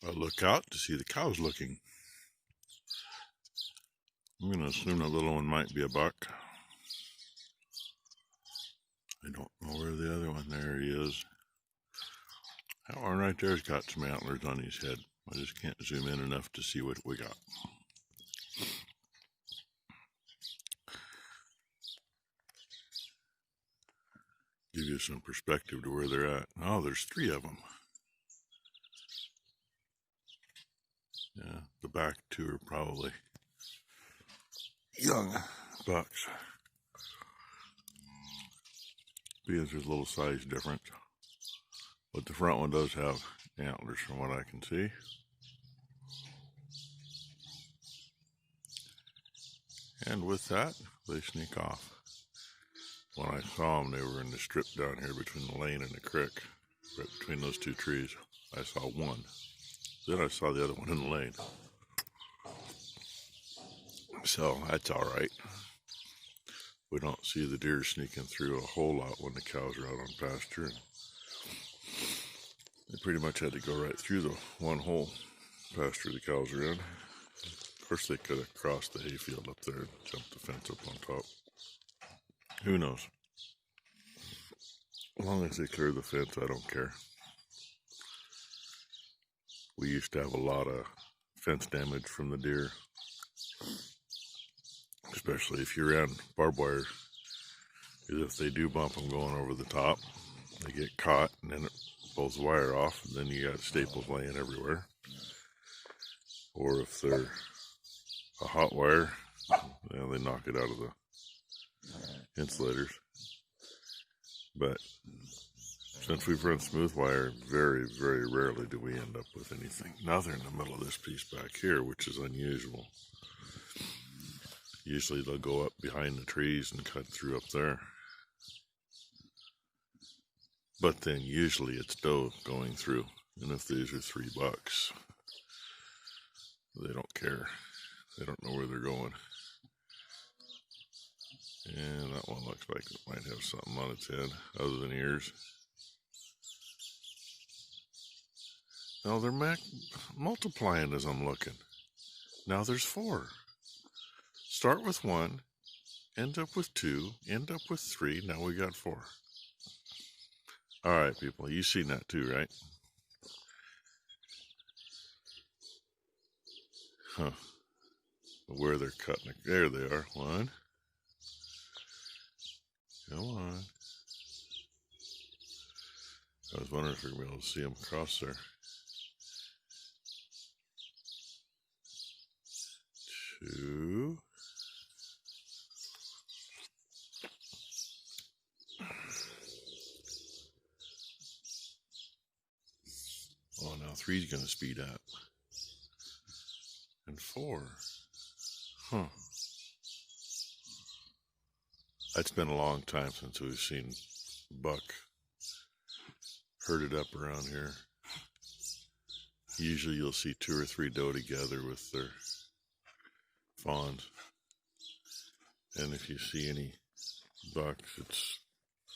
I look out to see the cows looking. I'm going to assume that little one might be a buck. I don't know where the other one, there he is. That one right there's got some antlers on his head. I just can't zoom in enough to see what we got. Give you some perspective to where they're at. Oh, there's 3 of them. Yeah, the back 2 are probably young bucks. Because there's a little size difference. But the front one does have antlers from what I can see. And with that, they sneak off. When I saw them, they were in the strip down here between the lane and the creek. Right between those 2 trees. I saw one. Then I saw the other one in the lane. So that's all right. We don't see the deer sneaking through a whole lot when the cows are out on pasture. And they pretty much had to go right through the one whole pasture the cows are in. Of course, they could have crossed the hayfield up there and jumped the fence up on top. Who knows? As long as they clear the fence, I don't care. We used to have a lot of fence damage from the deer. Especially if you ran barbed wire. Because if they do bump them going over the top, they get caught and then it pulls the wire off. And then you got staples laying everywhere. Or if they're a hot wire, they knock it out of the insulators. But since we've run smooth wire, very, very rarely do we end up with anything. Now they're in the middle of this piece back here, which is unusual. Usually they'll go up behind the trees and cut through up there. But then usually it's doe going through. And if these are 3 bucks, they don't care. They don't know where they're going. And that one looks like it might have something on its head other than ears. No, they're multiplying as I'm looking. Now there's 4. Start with 1, end up with 2, end up with 3, now we got 4. Alright people, you've seen that too, right? Huh. Where they're cutting it. There they are. 1. Come on. I was wondering if we're going to be able to see them across there. 2. Oh, now 3's going to speed up. And 4. Huh. It's been a long time since we've seen buck herded up around here. Usually you'll see 2 or 3 doe together with their fawns. And if you see any bucks, it's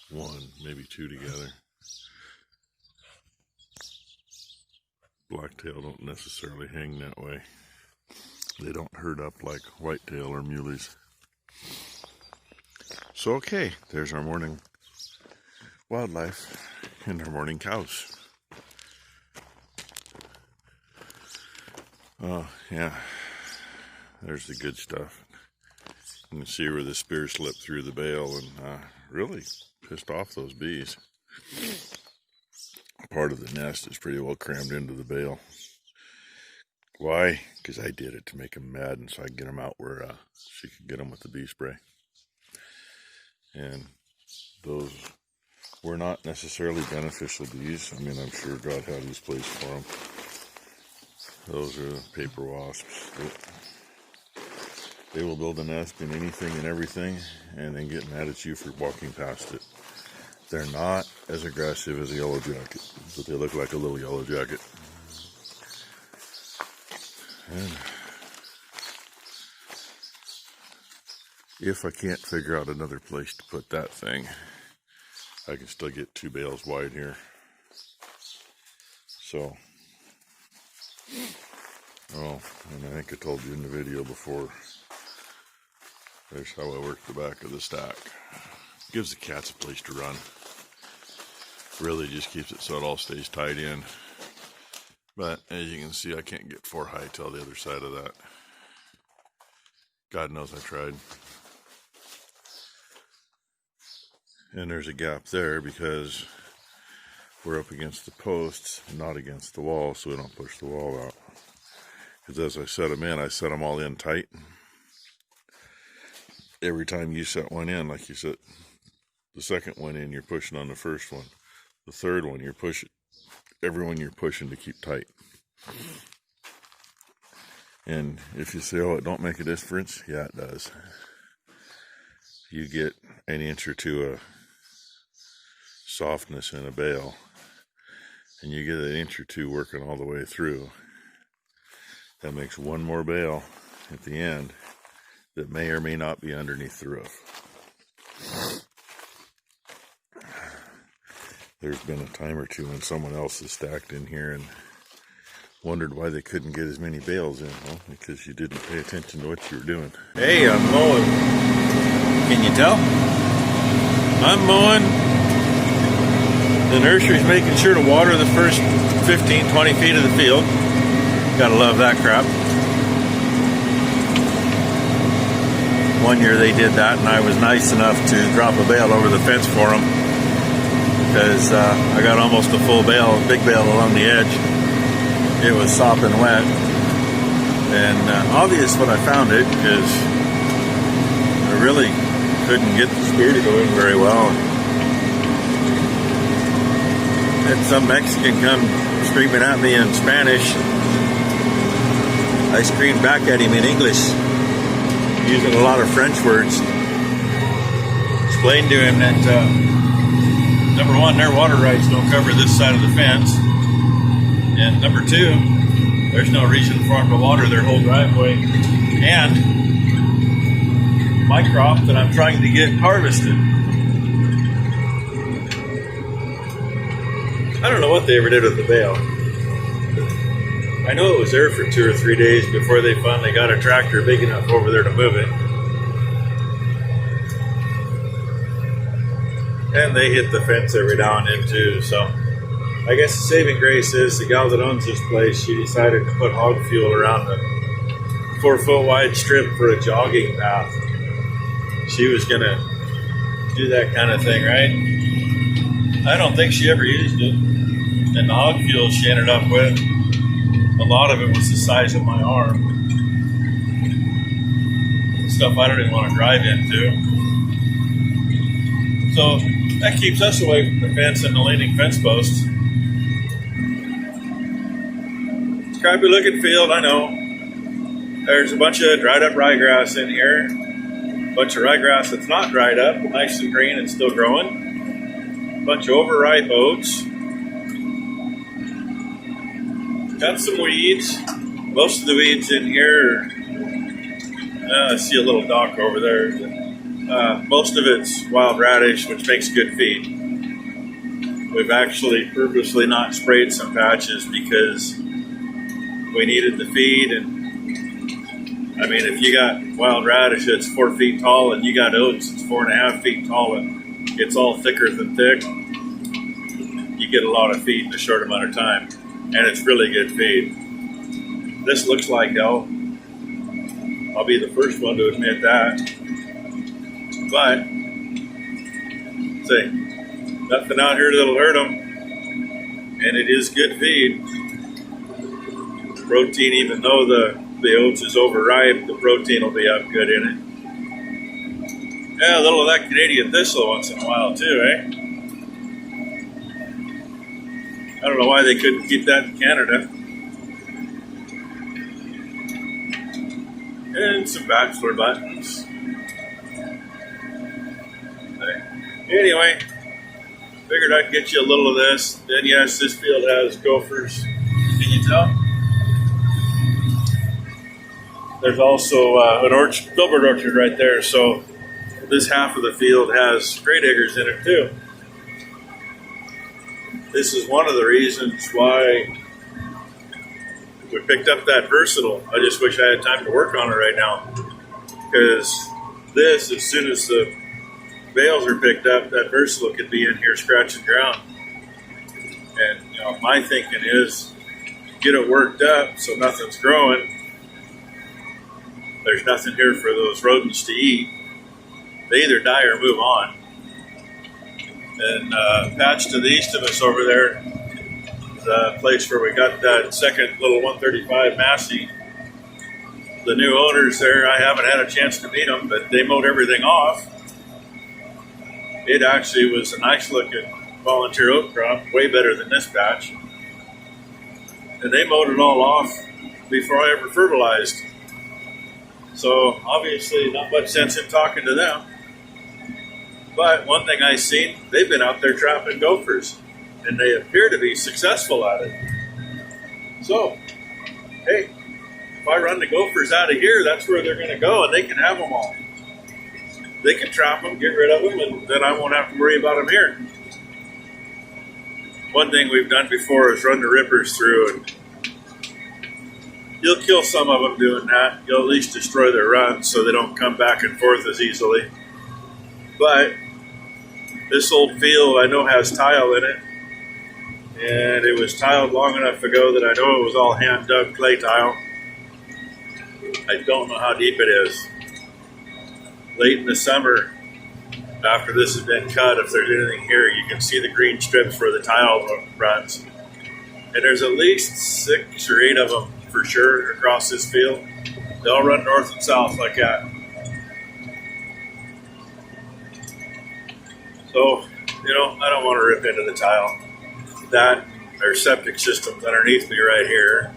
1, maybe 2 together. Blacktail don't necessarily hang that way. They don't herd up like whitetail or muleys. So okay, there's our morning wildlife and our morning cows. Oh yeah, there's the good stuff. You can see where the spear slipped through the bale and really pissed off those bees. Part of the nest is pretty well crammed into the bale. Why? Because I did it to make them mad and so I could get them out where she could get them with the bee spray. And those were not necessarily beneficial bees. I mean, I'm sure God had his place for them. Those are paper wasps. They will build a nest in anything and everything and then get mad at you for walking past it. They're not as aggressive as a yellow jacket, but they look like a little yellow jacket. And if I can't figure out another place to put that thing, I can still get 2 bales wide here. So Oh, and I think I told you in the video before, there's how I work the back of the stack. Gives the cats a place to run. Really just keeps it so it all stays tied in. But as you can see, I can't get 4 high till the other side of that. God knows I tried. And there's a gap there because we're up against the posts, not against the wall, so we don't push the wall out. Because as I set them in, I set them all in tight. Every time you set one in, like you set the second one in, you're pushing on the first one. The third one, you're pushing. Every one you're pushing to keep tight. And if you say, oh, it don't make a difference, yeah, it does. You get an inch or two of softness in a bale, and you get an inch or two working all the way through. That makes one more bale at the end that may or may not be underneath the roof. There's been a time or two when someone else has stacked in here and wondered why they couldn't get as many bales in. Well, because you didn't pay attention to what you were doing. Hey, I'm mowing. Can you tell? I'm mowing. The nursery's making sure to water the first 15, 20 feet of the field. Gotta love that crap. One year they did that, and I was nice enough to drop a bale over the fence for them, because I got almost a full bale, big bale along the edge. It was sopping wet, and obvious when I found it, because I really couldn't get the spear to go in very well. And some Mexican come screaming at me in Spanish. I screamed back at him in English, using a lot of French words. Explained to him that number one, their water rights don't cover this side of the fence, and number two, there's no reason for them to water their whole driveway and my crop that I'm trying to get harvested. I don't know what they ever did with the bale. I know it was there for 2 or 3 days before they finally got a tractor big enough over there to move it. And they hit the fence every now and then too, so I guess the saving grace is the gal that owns this place, she decided to put hog fuel around the 4-foot wide strip for a jogging path. She was gonna do that kind of thing, right? I don't think she ever used it. And the hog fuel she ended up with, a lot of it was the size of my arm. Stuff I don't even want to drive into. So that keeps us away from the fence and the leaning fence posts. It's a crappy looking field, I know. There's a bunch of dried up ryegrass in here. A bunch of ryegrass that's not dried up, nice and green and still growing. A bunch of overripe oats. Got some weeds. Most of the weeds in here, I see a little dock over there. Most of it's wild radish, which makes good feed. We've actually purposely not sprayed some patches because we needed the feed. And I mean, if you got wild radish that's 4 feet tall and you got oats that's 4.5 feet tall and it's all thicker than thick, you get a lot of feed in a short amount of time. And it's really good feed. This looks like hell. I'll be the first one to admit that. But, say, nothing out here that'll hurt them. And it is good feed. Protein, even though the oats is overripe, the protein will be up good in it. Yeah, a little of that Canadian thistle once in a while too, eh? I don't know why they couldn't keep that in Canada. And some bachelor buttons. Anyway, figured I'd get you a little of this. Then yes, this field has gophers. Can you tell? There's also an filbert orchard right there. So this half of the field has great eggers in it too. This is one of the reasons why we picked up that versatile. I just wish I had time to work on it right now, because this, as soon as the bales are picked up, that versatile could be in here scratching ground. And my thinking is get it worked up so nothing's growing. There's nothing here for those rodents to eat. They either die or move on. And patch to the east of us over there, the place where we got that second little 135 Massey. The new owners there, I haven't had a chance to meet them, but they mowed everything off. It actually was a nice looking volunteer oat crop, way better than this patch. And they mowed it all off before I ever fertilized. So obviously not much sense in talking to them. But one thing I've seen, they've been out there trapping gophers, and they appear to be successful at it. So, hey, if I run the gophers out of here, that's where they're going to go, and they can have them all. They can trap them, get rid of them, and then I won't have to worry about them here. One thing we've done before is run the rippers through, and you'll kill some of them doing that. You'll at least destroy their runs so they don't come back and forth as easily. But this old field I know has tile in it, and it was tiled long enough ago that I know it was all hand dug clay tile. I don't know how deep it is. Late in the summer, after this has been cut, if there's anything here, you can see the green strips where the tile runs. And there's at least 6 or 8 of them for sure across this field. They all run north and south like that. So, I don't want to rip into the tile. That, there's septic systems underneath me right here.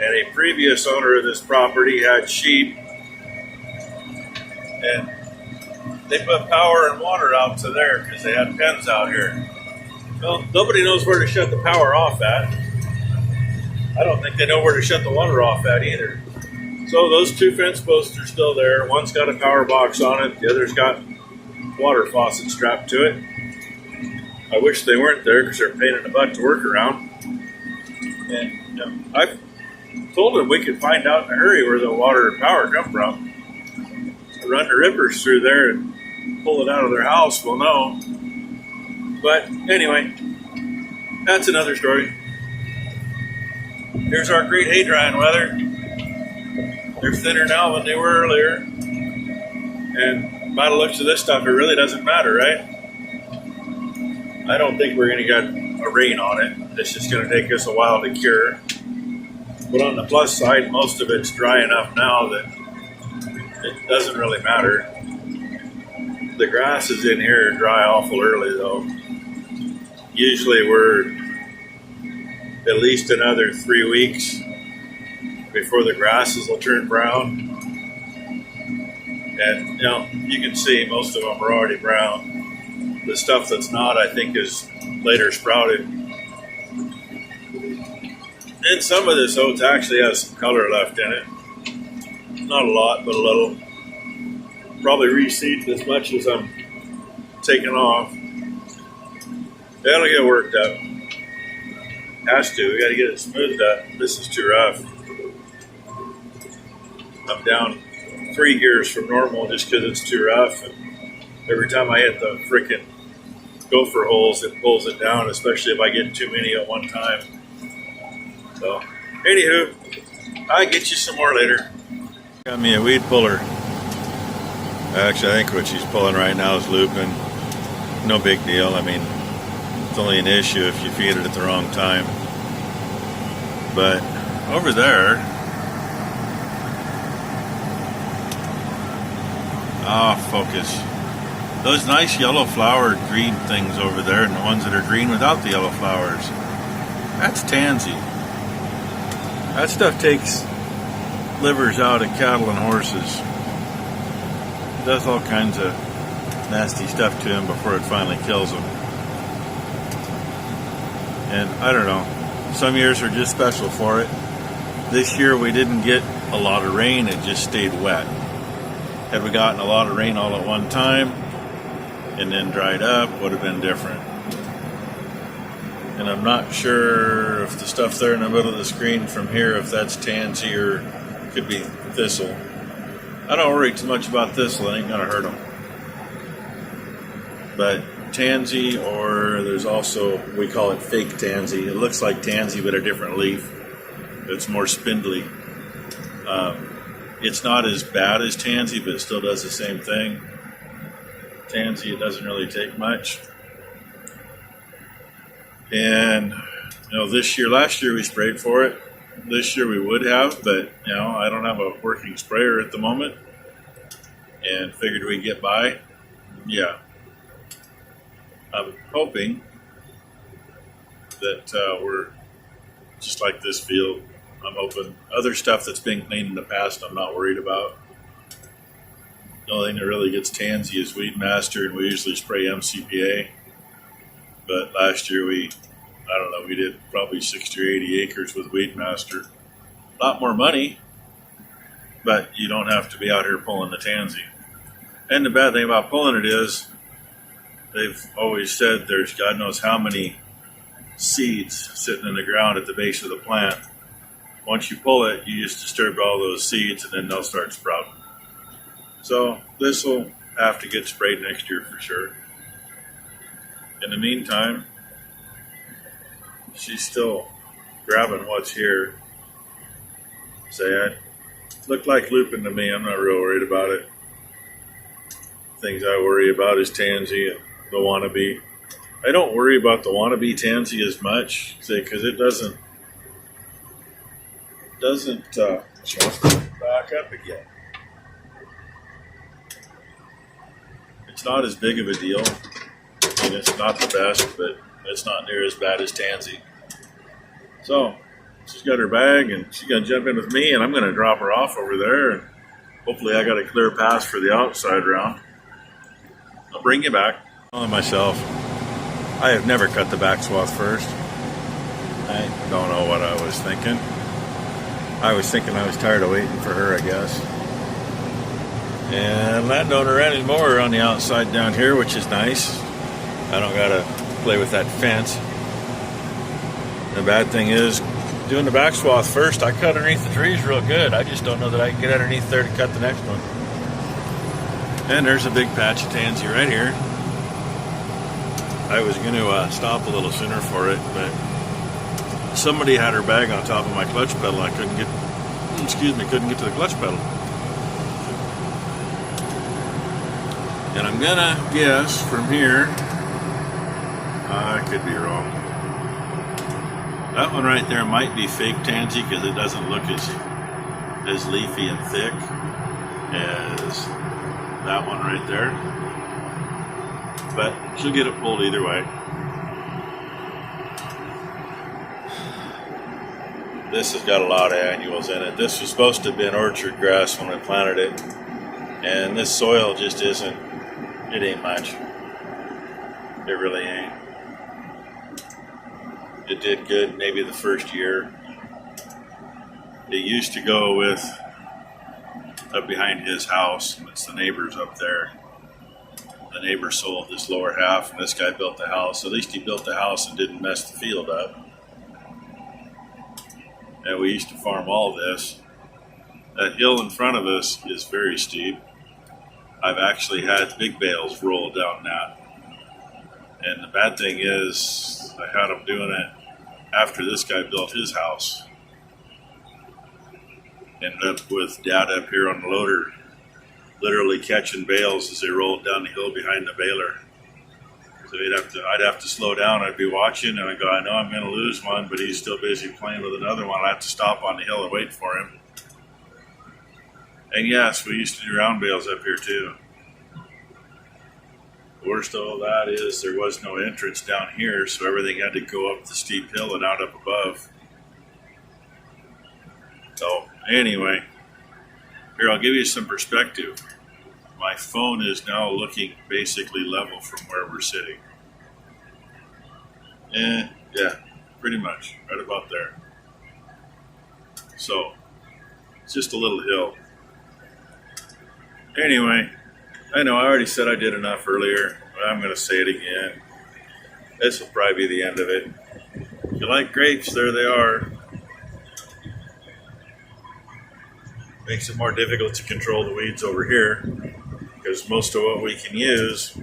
And a previous owner of this property had sheep, and they put power and water out to there because they had pens out here. Well, nobody knows where to shut the power off at. I don't think they know where to shut the water off at either. So those 2 fence posts are still there. One's got a power box on it. The other's got water faucet strapped to it. I wish they weren't there because they're a pain in the butt to work around. And I've told them we could find out in a hurry where the water and power come from. Run the rippers through there and pull it out of their house, we'll know. But anyway, that's another story. Here's our great hay drying weather. They're thinner now than they were earlier. And by the looks of this stuff, it really doesn't matter, right? I don't think we're going to get a rain on it. It's just going to take us a while to cure. But on the plus side, most of it's dry enough now that it doesn't really matter. The grasses in here dry awful early though. Usually we're at least another 3 weeks before the grasses will turn brown. And you can see most of them are already brown. The stuff that's not, I think, is later sprouted. And some of this oats actually has some color left in it. Not a lot, but a little. Probably reseeded as much as I'm taking off. That'll get worked up. Has to. We got to get it smoothed up. This is too rough. I'm down 3 gears from normal just because it's too rough. And every time I hit the freaking gopher holes, it pulls it down, especially if I get too many at one time. So, anywho, I'll get you some more later. Got me a weed puller. Actually, I think what she's pulling right now is lupin. No big deal. I mean, it's only an issue if you feed it at the wrong time. But over there, focus. Those nice yellow flowered green things over there, and the ones that are green without the yellow flowers. That's tansy. That stuff takes livers out of cattle and horses. It does all kinds of nasty stuff to them before it finally kills them. And I don't know, some years are just special for it. This year we didn't get a lot of rain, it just stayed wet. Had we gotten a lot of rain all at one time and then dried up, would have been different. And I'm not sure if the stuff there in the middle of the screen from here, if that's tansy or could be thistle. I don't worry too much about thistle, it ain't gonna hurt them. But tansy, or there's also, we call it fake tansy. It looks like tansy but a different leaf. It's more spindly. It's not as bad as tansy, but it still does the same thing. Tansy, it doesn't really take much. And last year we sprayed for it. This year we would have, but I don't have a working sprayer at the moment, and figured we'd get by. Yeah, I'm hoping that we're just like this field. I'm hoping other stuff that's been cleaned in the past, I'm not worried about. The only thing that really gets tansy is Weed Master, and we usually spray MCPA. But last year we did probably 60 or 80 acres with Weed Master. A lot more money, but you don't have to be out here pulling the tansy. And the bad thing about pulling it is, they've always said there's God knows how many seeds sitting in the ground at the base of the plant. Once you pull it, you just disturb all those seeds, and then they'll start sprouting. So this will have to get sprayed next year for sure. In the meantime, she's still grabbing what's here. It looked like lupin to me. I'm not real worried about it. Things I worry about is tansy and the wannabe. I don't worry about the wannabe tansy as much, because it doesn't back up again. It's not as big of a deal. I mean, it's not the best, but it's not near as bad as tansy. So she's got her bag, and she's gonna jump in with me, and I'm gonna drop her off over there, and hopefully I got a clear pass for the outside round. I'll bring you back. Telling myself, I have never cut the back swath first. I don't know what I was thinking. I was thinking I was tired of waiting for her, I guess. And landowner ran more on the outside down here, which is nice. I don't gotta play with that fence. The bad thing is, doing the back swath first, I cut underneath the trees real good. I just don't know that I can get underneath there to cut the next one. And there's a big patch of tansy right here. I was going to stop a little sooner for it, but somebody had her bag on top of my clutch pedal. I couldn't get to the clutch pedal. And I'm gonna guess from here, I could be wrong. That one right there might be fake tansy because it doesn't look as leafy and thick as that one right there. But she'll get it pulled either way. This has got a lot of annuals in it. This was supposed to have been orchard grass when I planted it. And this soil just isn't, it ain't much. It really ain't. It did good maybe the first year. It used to go with up behind his house. It's the neighbors up there. The neighbor sold this lower half, and this guy built the house. At least he built the house and didn't mess the field up. And we used to farm all this. That hill in front of us is very steep. I've actually had big bales roll down that. And the bad thing is, I had them doing it after this guy built his house. Ended up with Dad up here on the loader, literally catching bales as they rolled down the hill behind the baler. So I'd have to slow down. I'd be watching, and I'd go, I know I'm going to lose one, but he's still busy playing with another one. I'd have to stop on the hill and wait for him. And yes, we used to do round bales up here too. The worst of all that is there was no entrance down here, so everything had to go up the steep hill and out up above. So anyway, here, I'll give you some perspective. My phone is now looking basically level from where we're sitting. Yeah, pretty much, right about there. So, it's just a little hill. Anyway, I know I already said I did enough earlier, but I'm going to say it again. This will probably be the end of it. you like grapes, there they are. Makes it more difficult to control the weeds over here because most of what we can use,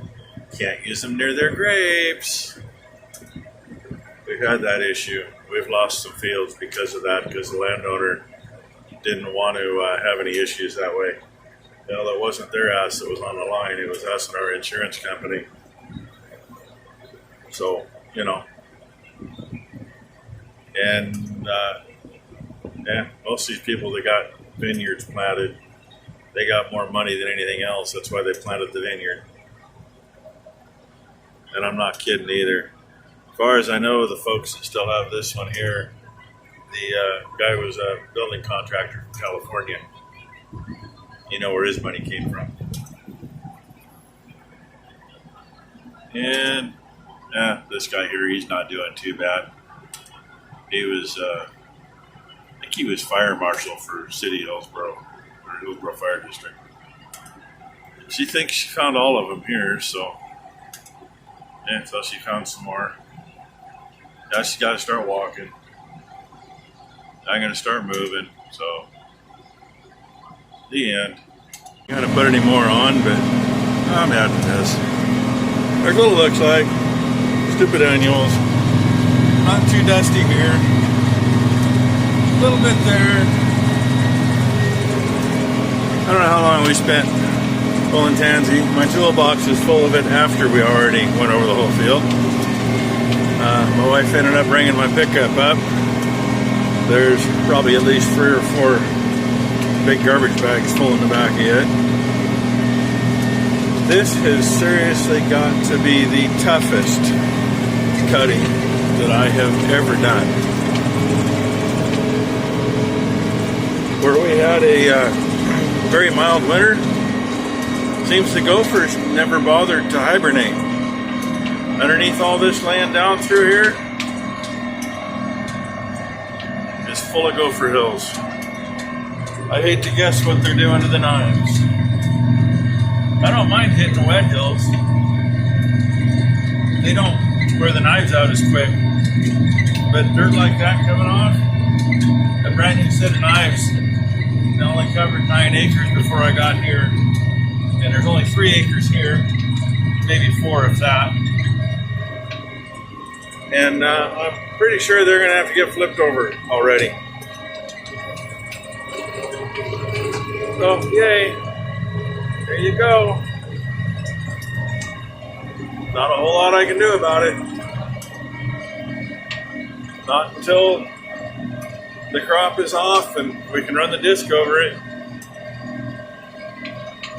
can't use them near their grapes. We've had that issue. We've lost some fields because of that, because the landowner didn't want to have any issues that way. Well, it wasn't their ass that was on the line. It was us and our insurance company. So, you know. And, most of these people that got vineyards planted, they got more money than anything else. That's why they planted the vineyard. And I'm not kidding either. As far as I know, the folks that still have this one here, the guy was a building contractor from California. You know where his money came from. And this guy here, he's not doing too bad. He was, I think he was fire marshal for City of Hillsboro, or Hillsboro Fire District. She thinks she found all of them here, so she found some more. Now she's got to start walking. I'm going to start moving, so the end. I'm not going to put any more on, but I'm adding this. There's what it looks like. Stupid annuals. Not too dusty here. A little bit there. I don't know how long we spent pulling tansy. My toolbox is full of it after we already went over the whole field. My wife ended up bringing my pickup up. There's probably at least 3 or 4 big garbage bags full in the back of it. This has seriously got to be the toughest cutting that I have ever done. Where we had a very mild winter, seems the gophers never bothered to hibernate. Underneath all this laying down through here is full of gopher hills. I hate to guess what they're doing to the knives. I don't mind hitting wet hills. They don't wear the knives out as quick. But dirt like that coming off, a brand new set of knives. I only covered 9 acres before I got here. And there's only 3 acres here, maybe 4 if that. And I'm pretty sure they're going to have to get flipped over already. So, yay. There you go. Not a whole lot I can do about it. Not until the crop is off and we can run the disc over it.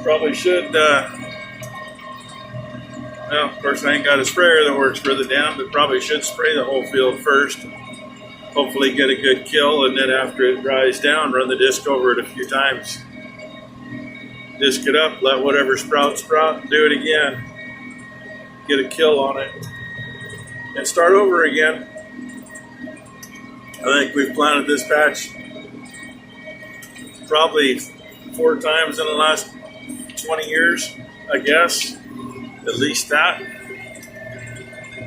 Probably should, well, of course I ain't got a sprayer that works further down, but probably should spray the whole field first. Hopefully get a good kill, and then after it dries down, run the disc over it a few times. Disc it up, let whatever sprout, and do it again. Get a kill on it, and start over again. I think we've planted this patch probably 4 times in the last 20 years, I guess. At least that.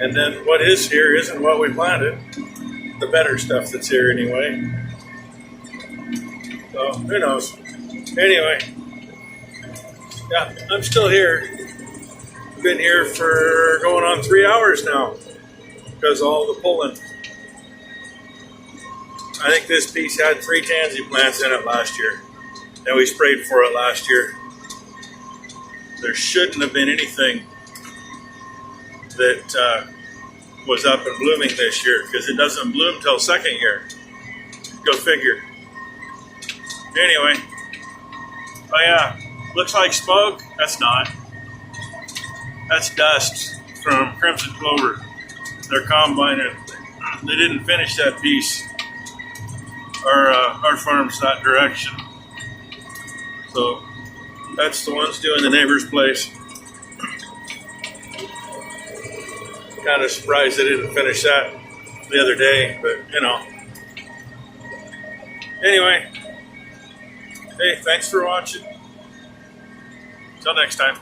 And then what is here isn't what we planted. The better stuff that's here anyway. So, who knows? Anyway. Yeah, I'm still here. Been here for going on 3 hours now because of all the pulling. I think this piece had 3 tansy plants in it last year, and we sprayed for it last year. There shouldn't have been anything that was up and blooming this year because it doesn't bloom till second year. Go figure. Anyway, oh yeah, looks like smoke. That's not. That's dust from crimson clover. They're combining. They didn't finish that piece. Our farm's that direction. So that's the ones doing the neighbor's place. Kind of surprised they didn't finish that the other day, but you know. Anyway, hey, thanks for watching. Till next time.